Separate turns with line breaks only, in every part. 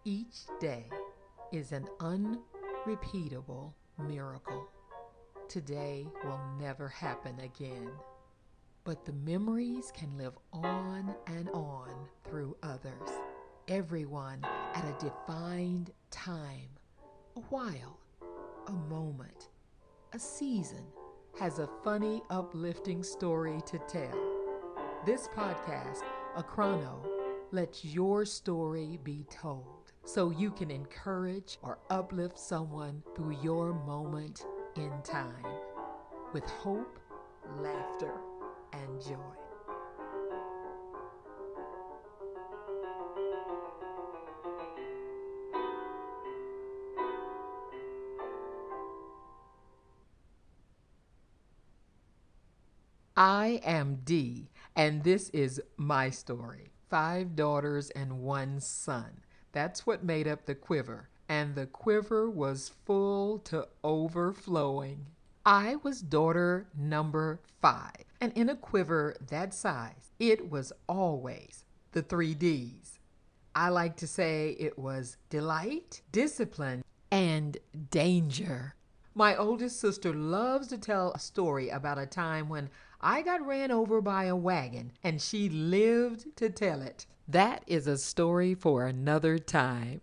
Each day is an unrepeatable miracle. Today will never happen again. But the memories can live on and on through others. Everyone at a defined time, a while, a moment, a season has a funny, uplifting story to tell. This podcast, A Chrono, lets your story be told so you can encourage or uplift someone through your moment in time with hope, laughter, and joy. I am Dee, and this is my story. 5 daughters and 1 son. That's what made up the quiver, and the quiver was full to overflowing. I was daughter number 5, and in a quiver that size, it was always the 3 Ds. I like to say it was delight, discipline, and danger. My oldest sister loves to tell a story about a time when I got ran over by a wagon and she lived to tell it. That is a story for another time.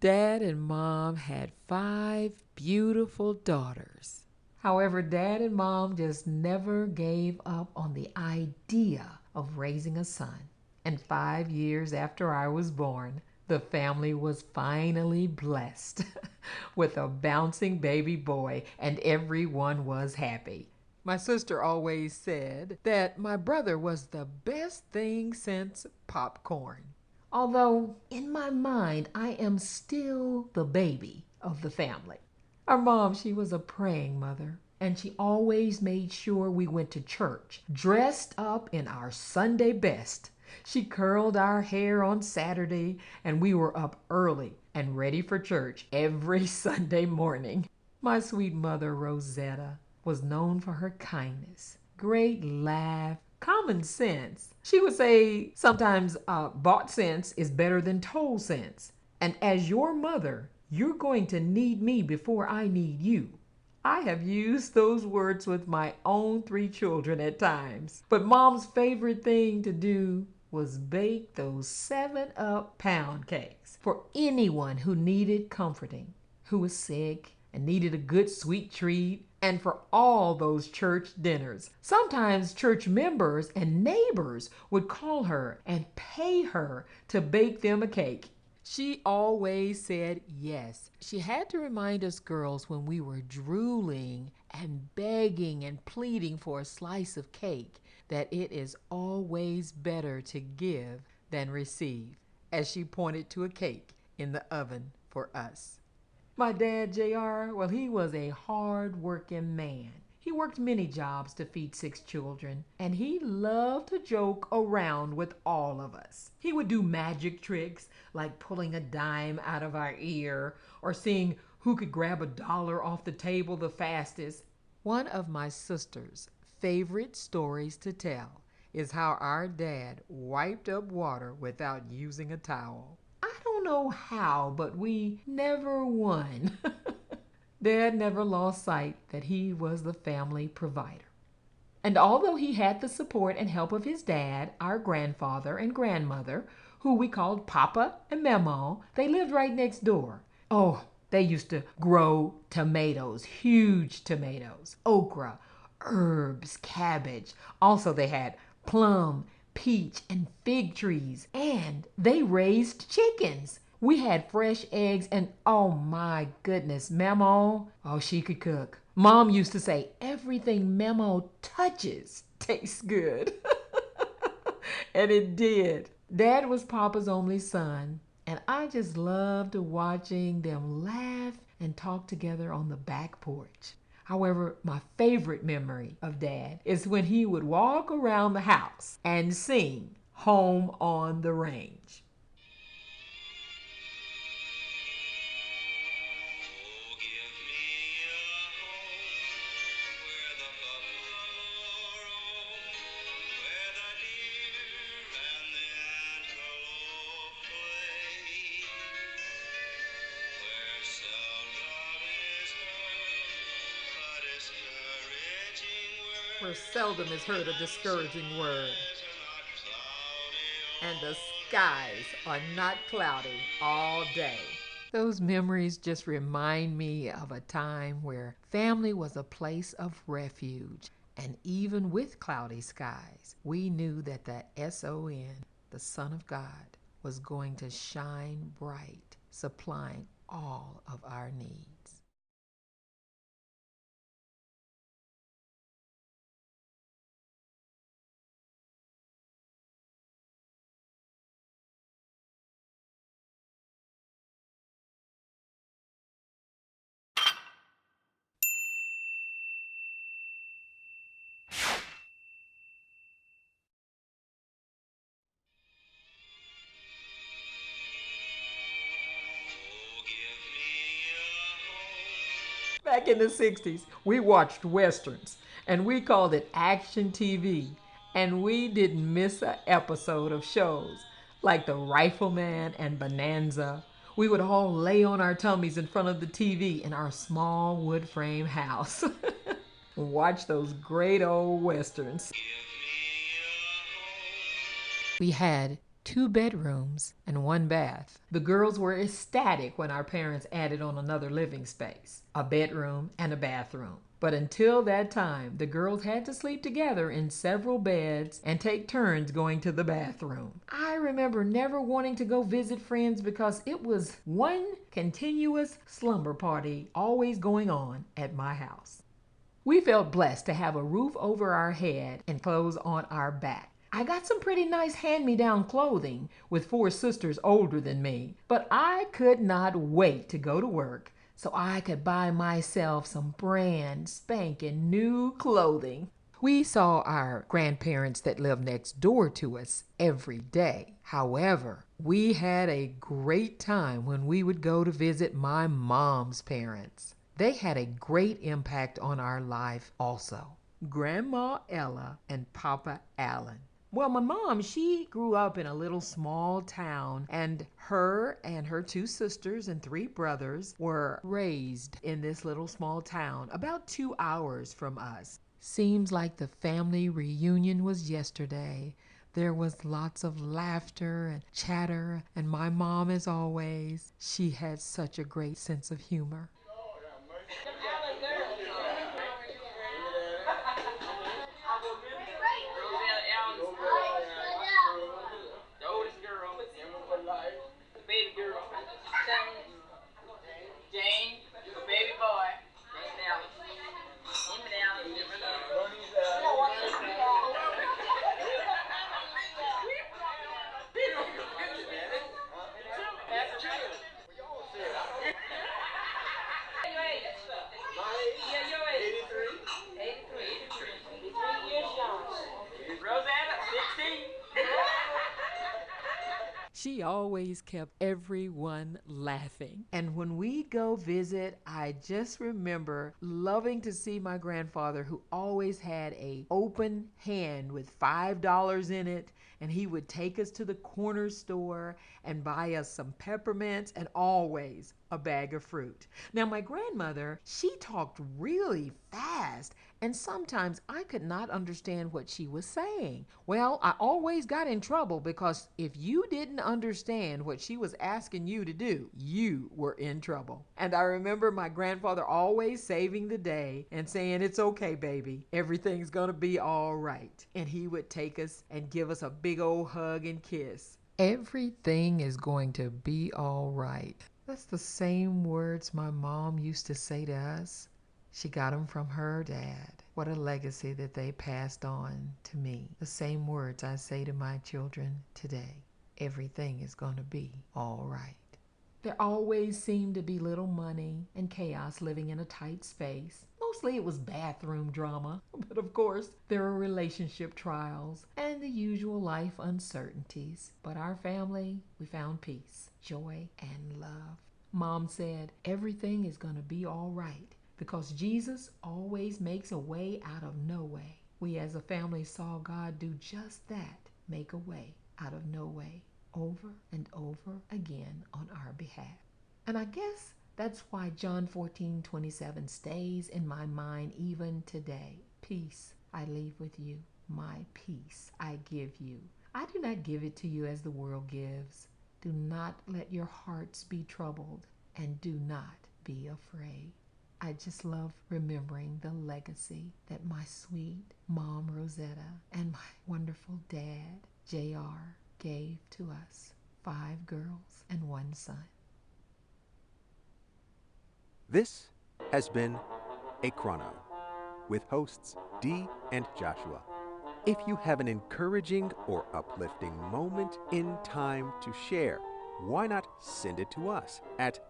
Dad and Mom had 5 beautiful daughters. However, Dad and Mom just never gave up on the idea of raising a son. And 5 years after I was born, the family was finally blessed with a bouncing baby boy, and everyone was happy. My sister always said that my brother was the best thing since popcorn. Although, in my mind, I am still the baby of the family. Our mom, she was a praying mother, and she always made sure we went to church dressed up in our Sunday best. She curled our hair on Saturday, and we were up early and ready for church every Sunday morning. My sweet mother, Rosetta, was known for her kindness, great laugh, common sense. She would say sometimes bought sense is better than told sense. And as your mother, you're going to need me before I need you. I have used those words with my own 3 children at times. But Mom's favorite thing to do was bake those 7-Up pound cakes for anyone who needed comforting, who was sick and needed a good sweet treat, and for all those church dinners. Sometimes church members and neighbors would call her and pay her to bake them a cake. She always said yes. She had to remind us girls when we were drooling and begging and pleading for a slice of cake that it is always better to give than receive, as she pointed to a cake in the oven for us. My dad, JR, well, he was a hard-working man. He worked many jobs to feed 6 children, and he loved to joke around with all of us. He would do magic tricks like pulling a dime out of our ear or seeing who could grab $1 off the table the fastest. One of my sister's favorite stories to tell is how our dad wiped up water without using a towel. I don't know how, but we never won. Dad never lost sight that he was the family provider. And although he had the support and help of his dad, our grandfather and grandmother, who we called Papa and Memo, they lived right next door. Oh, they used to grow tomatoes, huge tomatoes, okra, herbs, cabbage. Also, they had plum, peach, and fig trees, and they raised chickens. We had fresh eggs, and oh my goodness, Memo, oh, she could cook. Mom used to say everything Memo touches tastes good. And it did. Dad was Papa's only son, and I just loved watching them laugh and talk together on the back porch. However, my favorite memory of Dad is when he would walk around the house and sing Home on the Range. where seldom is heard a discouraging word, and the skies are not cloudy all day. Those memories just remind me of a time where family was a place of refuge. And even with cloudy skies, we knew that the SON, the Son of God, was going to shine bright, supplying all of our needs. Back in the 60s, we watched Westerns and we called it action TV. And we didn't miss an episode of shows like The Rifleman and Bonanza. We would all lay on our tummies in front of the TV in our small wood frame house. Watch those great old Westerns. We had 2 bedrooms and 1 bath. The girls were ecstatic when our parents added on another living space, a bedroom and a bathroom. But until that time, the girls had to sleep together in several beds and take turns going to the bathroom. I remember never wanting to go visit friends because it was one continuous slumber party always going on at my house. We felt blessed to have a roof over our head and clothes on our back. I got some pretty nice hand-me-down clothing with 4 sisters older than me, but I could not wait to go to work so I could buy myself some brand spanking new clothing. We saw our grandparents that lived next door to us every day. However, we had a great time when we would go to visit my mom's parents. They had a great impact on our life also. Grandma Ella and Papa Allen. Well, my mom, she grew up in a little small town, and her 2 sisters and 3 brothers were raised in this little small town about 2 hours from us. Seems like the family reunion was yesterday. There was lots of laughter and chatter, and my mom, as always, she had such a great sense of humor. She always kept everyone laughing. And when we'd go visit, I just remember loving to see my grandfather, who always had a open hand with $5 in it, and he would take us to the corner store and buy us some peppermints and always a bag of fruit. Now, my grandmother, she talked really fast, and sometimes I could not understand what she was saying. Well, I always got in trouble because if you didn't understand what she was asking you to do, you were in trouble. And I remember my grandfather always saving the day and saying, "It's okay, baby. Everything's gonna be all right." And he would take us and give us a big old hug and kiss. Everything is going to be all right. That's the same words my mom used to say to us. She got them from her dad. What a legacy that they passed on to me. The same words I say to my children today. Everything is going to be all right. There always seemed to be little money and chaos living in a tight space. Mostly it was bathroom drama, but of course there were relationship trials and the usual life uncertainties. But our family, we found peace, joy, and love. Mom said, everything is going to be all right because Jesus always makes a way out of no way. We as a family saw God do just that, make a way out of no way, over and over again on our behalf. And I guess that's why John 14:27 stays in my mind even today. Peace I leave with you. My peace I give you. I do not give it to you as the world gives. Do not let your hearts be troubled, and do not be afraid. I just love remembering the legacy that my sweet mom Rosetta and my wonderful dad JR gave to us. 5 girls and 1 son.
This has been A Chrono with hosts Dee and Joshua. If you have an encouraging or uplifting moment in time to share, why not send it to us at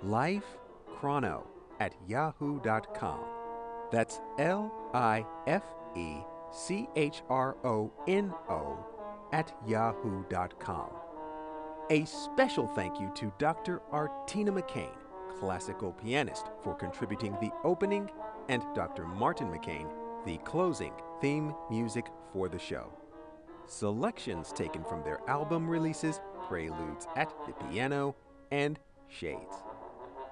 lifechrono@yahoo.com. That's LIFECHRONO@yahoo.com. A special thank you to Dr. Artina McCain, classical pianist, for contributing the opening, and Dr. Martin McCain, the closing theme music for the show. Selections taken from their album releases, Preludes at the Piano, and Shades.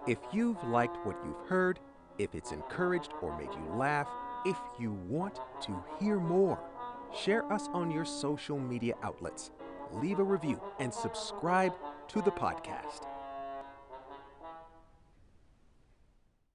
If you've liked what you've heard, if it's encouraged or made you laugh, if you want to hear more, share us on your social media outlets, leave a review, and subscribe to the podcast.